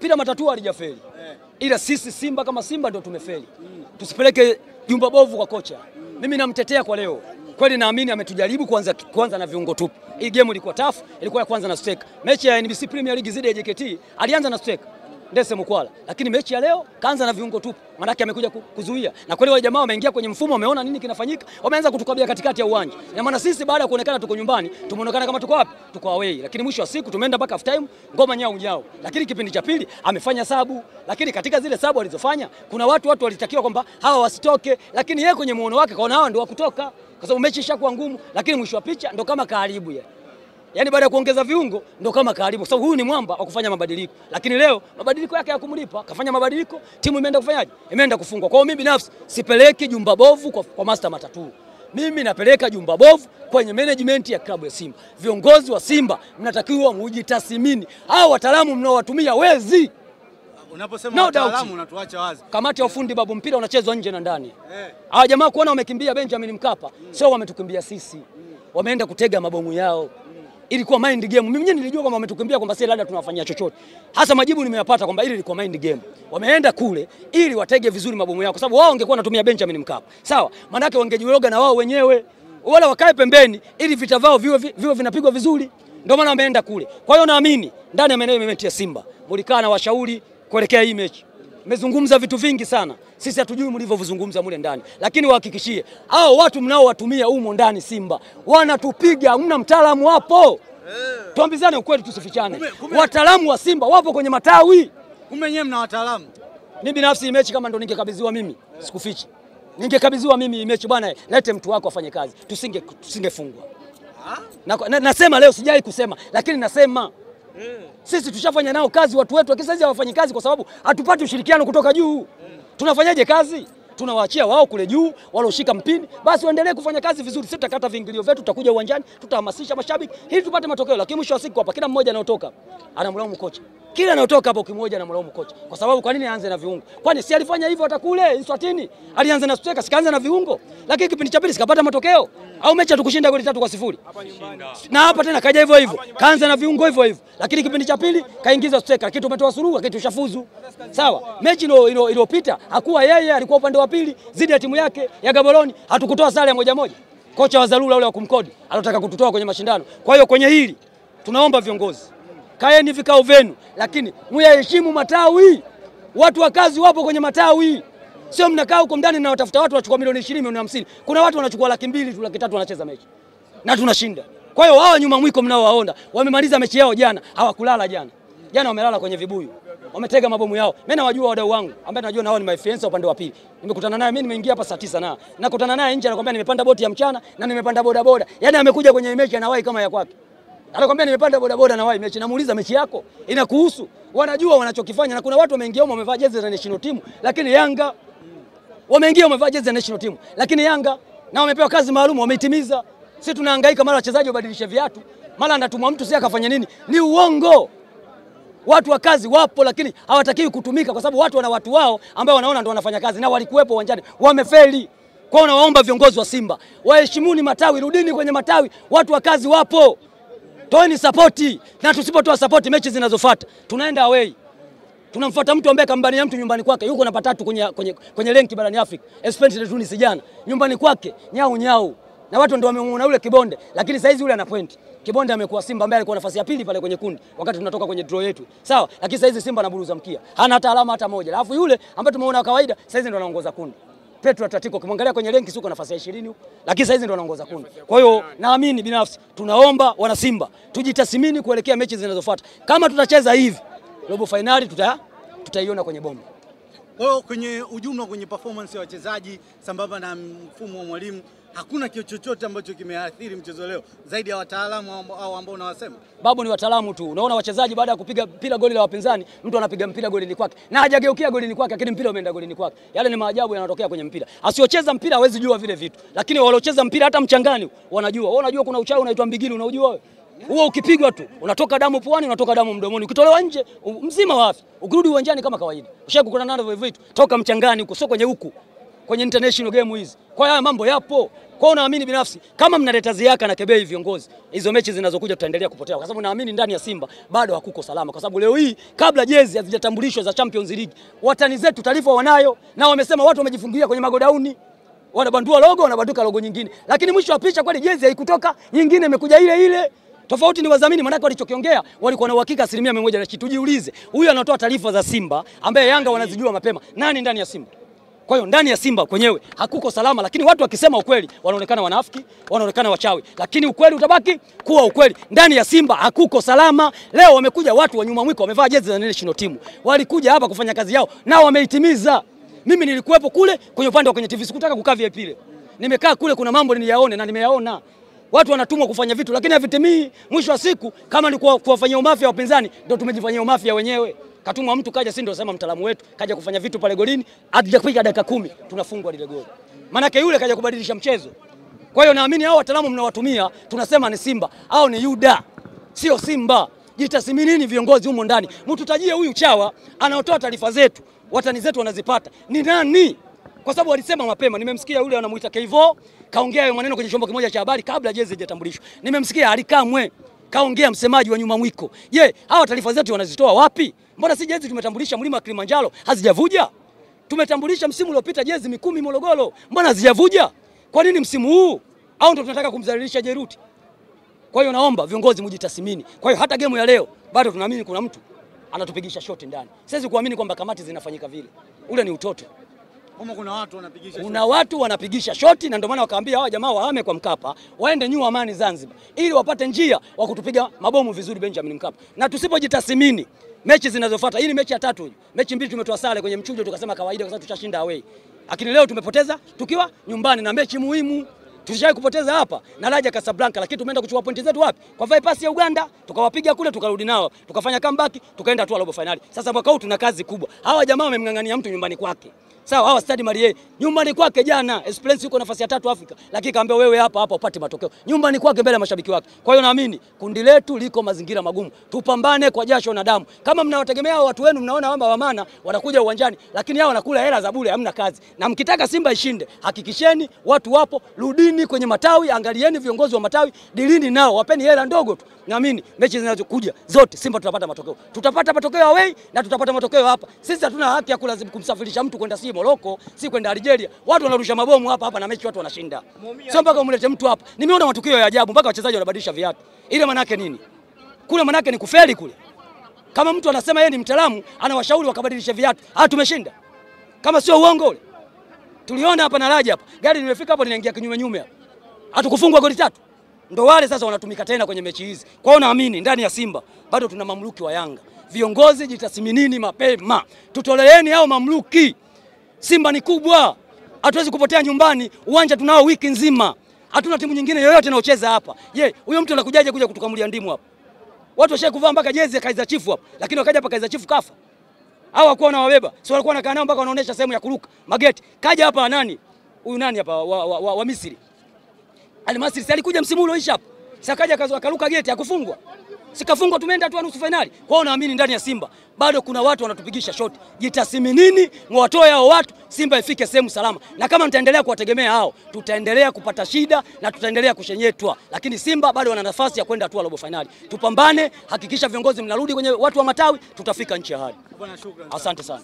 Pila matatu halijafeli. Ila sisi Simba kama Simba ndio tumefeli. Tusipeleke jumba bovu kwa kocha. Mimi namtetea kwa leo. Kweli naamini ametujaribu kwanza na viungo tupu. Hii game ilikuwa tough, ilikuwa ya kwanza na striker. Mechi ya NBC Premier League zidi ya JKT alianza na striker Ndese Mukwala, lakini mechi ya leo kaanza na viungo tupu. Maana yake amekuja kuzuia. Na kweli wale jamaa wameingia kwenye mfumo, wameona nini kinafanyika, wameanza kutukabia katikati ya uwanja. Na maana sisi baada ya kuonekana tuko nyumbani, tumeonekana kama tuko wapi? Tuko away. Lakini mwisho wa siku tumeenda mpaka half time, ngoma nyao. Lakini kipindi cha pili amefanya sabu, lakini katika zile sabu alizofanya kuna watu walitakiwa kwamba hawa wasitoke, lakini yeye kwenye muono wake kaona hawa ndio wa kutoka. Kwa sababu mechi ishakuwa ngumu, lakini mwisho wa picha ndo kama karibu ya. Yaani baada ya kuongeza viungo ndo kama karibu. Kwa sababu huyu ni mwamba wa kufanya mabadiliko. Lakini leo mabadiliko yake ya kumlipa, kafanya mabadiliko, timu imeenda kufanyaje? Imeenda kufungwa. Kwa hiyo mimi binafsi sipeleki jumba bovu kwa Master Matatu. Mimi napeleka jumba bovu kwenye management ya klabu ya Simba. Viongozi wa Simba mnatakiwa mujitathmini. Hao wataalamu mnaowatumia wezi. Unaposema wataalamu unatuacha wazi. Kamati ya ufundi babu, mpira unachezwa nje na ndani. Hawa jamaa kuona wamekimbia Benjamin Mkapa, sio wametukimbia sisi. Wameenda kutega mabomu yao. Ilikuwa mind game. Mimi mwenyewe nilijua kwamba wametukimbia kwamba sisi labda tunawafanyia chochote. Hasa majibu nimeyapata kwamba ile ilikuwa mind game. Wameenda kule ili watege vizuri mabomu yao, kwa sababu wao wangekuwa wanatumia Benjamin Mkapa. Sawa? Maana yake wangejiroga na wao wenyewe. Wala wakae pembeni ili vita vao viwe vinapigwa vizuri. Ndio maana wameenda kule. Kwa hiyo naamini ndani ya management ya Simba mulikaa na washauri kuelekea hii mechi. Mmezungumza vitu vingi sana. Sisi hatujui mlivyozungumza mule ndani. Lakini wahakikishie hao watu mnaowatumia humo ndani Simba wanatupiga, hamna mtaalamu hapo. Tuambizane ukweli, tusifichane. Wataalamu wa Simba wapo kwenye matawi. Kumbe nyewe mna wataalamu. Mimi binafsi mechi kama ndo ningekabidhiwa mimi, sikufichi. Ningekabidhiwa mimi mechi bwana, lete mtu wako afanye kazi. Tusingefungwa. Nasema leo, sijai kusema, lakini nasema sisi tushafanya nao kazi watu wetu, lakini sasa hawafanyi kazi kwa sababu hatupati ushirikiano kutoka juu. Tunafanyaje kazi? Tunawaachia wao kule juu waloshika mpini, basi waendelee kufanya kazi vizuri. Sisi tutakata viingilio vyetu, tutakuja uwanjani, tutahamasisha mashabiki ili tupate matokeo. Lakini mwisho wa siku hapa kila mmoja anaotoka anamlaumu kocha. Kila anaotoka hapo kimoja anamlaumu kocha. Kwa sababu kwa nini aanze na viungo? Kwani si alifanya hivyo hata kule Iswatini? Alianza na striker, sikaanza na viungo. Lakini kipindi cha pili sikapata matokeo. Au mechi tukushinda goli 3-0. Hapa nyumbani. Na hapa tena kaja hivyo hivyo. Kaanza na viungo hivyo hivyo. Lakini kipindi cha pili kaingiza striker, kitu umetoa suluhu, kitu ushafuzu. Sawa? Mechi iliyopita hakuwa yeye, alikuwa upande wa pili zidi ya timu yake ya Gaborone, hatukutoa sare ya 1-1. Kocha wa Zalula ule wa kumkodi anataka kututoa kwenye mashindano. Kwa hiyo kwenye hili tunaomba viongozi, kaeni vikao vyenu, lakini muyaheshimu matawi. Watu wa kazi wapo kwenye matawi. Sio mnakaa huko ndani na watafuta watu wachukua milioni 20, milioni 50. Kuna watu wanachukua 200,000 tu, 300,000 wanacheza mechi. Na tunashinda. Kwa hiyo hao nyuma mwiko mnaowaona, wamemaliza mechi yao jana, hawakulala jana. Jana wamelala kwenye vibuyu. Wametega mabomu yao. Mimi nawajua wadau wangu, ambaye najua na wao ni my friends upande wa pili. Nimekutana naye, mimi nimeingia hapa saa 9 na nakutana naye nje, anakuambia nimepanda boti ya mchana na nimepanda bodaboda. Yaani amekuja kwenye mechi anawahi kama ya kwake. Anakuambia nimepanda bodaboda na wahi mechi. Namuuliza mechi yako inakuhusu? Wanajua wanachokifanya, na kuna watu wameingia huko wamevaa jezi za national team, lakini Yanga wameingia wamevaa jezi za national team, lakini Yanga na wamepewa kazi maalum, wameitimiza. Sisi tunahangaika mara wachezaji wabadilishe viatu, mara anatumwa mtu si akafanya nini? Ni uongo. Watu wa kazi wapo, lakini hawatakiwi kutumika kwa sababu watu wana watu wao ambao wanaona ndio wanafanya kazi, na walikuwepo uwanjani wamefeli. Kwa hiyo nawaomba viongozi wa Simba waheshimuni matawi, rudini kwenye matawi. Watu wa kazi wapo, toeni sapoti, na tusipotoa sapoti mechi zinazofuata tunaenda away. Tunamfuata mtu ambaye kambania mtu nyumbani kwake, yuko namba 3 kwenye renki barani Afrika, Esperance de Tunis jana, nyumbani kwake nyau. Na watu ndio wamemuona yule Kibonde, lakini saizi yule ana point. Kibonde amekuwa Simba ambaye alikuwa nafasi ya pili pale kwenye kundi wakati tunatoka kwenye draw yetu. Sawa, lakini saizi Simba anaburuza mkia. Hana hata alama hata moja. Alafu yule ambaye tumeona kawaida saizi ndio anaongoza kundi. Petro Atletico kimwangalia kwenye renki sio nafasi ya 20 huko, lakini saizi ndio anaongoza kundi. Kwa hiyo naamini binafsi tunaomba wana Simba tujitathmini kuelekea mechi zinazofuata. Kama tutacheza hivi, robo finali tutaiona kwenye bomba. Kwa hiyo kwenye ujumla, kwenye performance ya wachezaji sambamba na mfumo wa mwalimu, hakuna kitu chochote ambacho kimeathiri mchezo leo zaidi ya wataalamu ambao unawasema. Babu ni wataalamu tu. Unaona wachezaji baada ya kupiga mpira goli la wapinzani, mtu anapiga mpira golini kwake na hajageukia golini kwake, lakini mpira umeenda golini kwake. Yale ni maajabu yanatokea kwenye mpira. Asiocheza mpira hawezi jua vile vitu, lakini waliocheza mpira hata mchangani wanajua. Wewe unajua kuna uchawi unaitwa mbigili, unajua wewe? Huo ukipigwa tu unatoka damu puani, unatoka damu mdomoni, ukitolewa nje mzima wa afya, ukirudi uwanjani kama kawaida. Ushakukutana navyo hivyo vitu toka mchangani huko, sio kwenye international game hizi. Kwa hiyo mambo yapo. Kwa hiyo naamini binafsi kama mnaleta ziaka na kebei viongozi, hizo mechi zinazokuja tutaendelea kupotea, kwa sababu naamini ndani ya Simba bado hakuko salama, kwa sababu leo hii kabla jezi hazijatambulishwa za Champions League, watani zetu taarifa wanayo na wamesema watu wamejifungia kwenye magodauni, wanabandua logo, wanabanduka logo nyingine, lakini mwisho wa picha kweli jezi haikutoka, nyingine imekuja ile ile. Tofauti ni wadhamini, maana walichokiongea walikuwa na uhakika 100%. Na tujiulize, huyu anatoa taarifa za Simba ambaye Yanga wanazijua mapema, nani ndani ya Simba? Kwa hiyo ndani ya Simba kwenyewe hakuko salama, lakini watu wakisema ukweli wanaonekana wanafiki, wanaonekana wachawi, lakini ukweli utabaki kuwa ukweli. Ndani ya Simba hakuko salama. Leo wamekuja watu wa nyuma mwiko wamevaa jezi za national team, walikuja hapa kufanya kazi yao na wameitimiza. Mimi nilikuwepo kule kwenye upande wa kwenye TV, sikutaka kukaa VIP ile, nimekaa kule, kuna mambo niliyaone na nimeyaona. Watu wanatumwa kufanya vitu lakini havitimii. Mwisho wa siku kama ni kuwafanyia umafia wapinzani, ndio tumejifanyia umafia wenyewe. Katumwa mtu kaja, si ndio sema mtaalamu wetu kaja kufanya vitu pale golini, hatujapiga dakika 10 tunafungwa lile goli. Maana yule kaja kubadilisha mchezo. Kwa hiyo naamini hao wataalamu mnawatumia, tunasema ni Simba au ni Yuda, sio Simba. Jitathminini viongozi humo ndani, mtutajie huyu chawa anaotoa taarifa zetu, watani zetu wanazipata ni nani? Kwa sababu walisema mapema, nimemsikia yule anamuita Keivo kaongea hayo maneno kwenye chombo kimoja cha habari kabla jezi haijatambulishwa. Nimemsikia Alikamwe kaongea, msemaji wa nyuma mwiko. Je, hawa taarifa zetu wanazitoa wapi? Mbona si jezi tumetambulisha mlima Kilimanjaro hazijavuja? Tumetambulisha msimu uliopita jezi Mikumi Morogoro, mbona hazijavuja? Kwa nini msimu huu? Au ndio tunataka kumdhalilisha Jeruti? Kwa hiyo naomba viongozi mjitathmini. Kwa hiyo hata game ya leo bado tunaamini kuna mtu anatupigisha shoti ndani. Siwezi kuamini kwamba kamati zinafanyika vile. Ule ni utoto. Kama kuna watu wanapigisha shoti. Kuna watu wanapigisha shoti, na ndio maana wakaambia hawa jamaa wahame kwa Mkapa, waende New Amani Zanzibar ili wapate njia wa kutupiga mabomu vizuri Benjamin Mkapa. Na tusipojitathmini mechi zinazofuata, hii ni mechi ya 3. Mechi 2 tumetoa sare kwenye mchujo, tukasema kawaida kwa sababu tutashinda away. Lakini leo tumepoteza tukiwa nyumbani na mechi muhimu. Tulishawahi kupoteza hapa na Raja Casablanca, lakini tumeenda kuchukua pointi zetu wapi? Kwa Vipers ya Uganda, tukawapiga kule, tukarudi nao, tukafanya comeback, tukaenda tu robo finali. Sasa mwaka huu tuna kazi kubwa. Hawa jamaa wamemngangania mtu nyumbani kwake. Sawa, hawa Stade Marie nyumbani kwake jana, Esperance yuko nafasi ya 3 Afrika, lakini kaambia wewe hapa upate matokeo. Nyumbani kwake mbele ya mashabiki wake. Kwa hiyo naamini kundi letu liko mazingira magumu. Tupambane kwa jasho na damu. Kama mnawategemea watu wenu, mnaona kwamba wamana wanakuja uwanjani, lakini hao wanakula hela za bure, hamna kazi. Na mkitaka Simba ishinde, hakikisheni watu wapo, rudini kwenye matawi, angalieni viongozi wa matawi, dilini nao, wapeni hela ndogo tu. Naamini mechi zinazokuja zote Simba tutapata matokeo. Tutapata matokeo away na tutapata matokeo hapa. Sisi hatuna haki ya kulazimu kumsafirisha mtu kwenda si Morocco, si kwenda Algeria. Watu wanarusha mabomu hapa na mechi watu wanashinda. Sio mpaka umlete mtu hapa. Nimeona matukio ya ajabu mpaka wachezaji wanabadilisha viatu. Ile maana yake nini? Kule maana yake ni kufeli kule. Kama mtu anasema yeye ni mtaalamu, anawashauri wakabadilisha viatu. Tumeshinda. Kama sio uongo ule. Tuliona hapa na Raja hapa. Gari nimefika hapo ninaingia kinyume hapa. Hatukufungwa goli 3. Ndio wale sasa wanatumika tena kwenye mechi hizi. Kwa hiyo naamini ndani ya Simba bado tuna mamluki wa Yanga. Viongozi jitathminini mapema. Tutoleeni hao mamluki. Simba ni kubwa. Hatuwezi kupotea nyumbani. Uwanja tunao wiki nzima. Hatuna timu nyingine yoyote inayocheza hapa. Huyo mtu anakujaje kuja kutukamulia ndimu hapa? Watu washaye kuvaa mpaka jezi ya Kaizer Chiefs hapa. Lakini wakaja hapa Kaizer Chiefs kafa. Hao walikuwa wanawabeba. Sio walikuwa wanakaa nao mpaka wanaonesha sehemu ya kuruka. Mageti. Kaja hapa nani? Huyu nani hapa wa Misri? Al-Masri alikuja msimu ulioisha hapa. Sakaja akaruka geti akufungwa. Sikafungwa, tumeenda tu nusu finali. Kwa hiyo naamini ndani ya Simba bado kuna watu wanatupigisha shoti. Jitathminini, mwatoe hao watu, Simba ifike sehemu salama. Na kama mtaendelea kuwategemea hao, tutaendelea kupata shida na tutaendelea kushenyetwa. Lakini Simba bado wana nafasi ya kwenda tu robo finali. Tupambane, hakikisha viongozi mnarudi kwenye watu wa matawi, tutafika nchi ya hadi. Bwana, shukrani. Asante sana.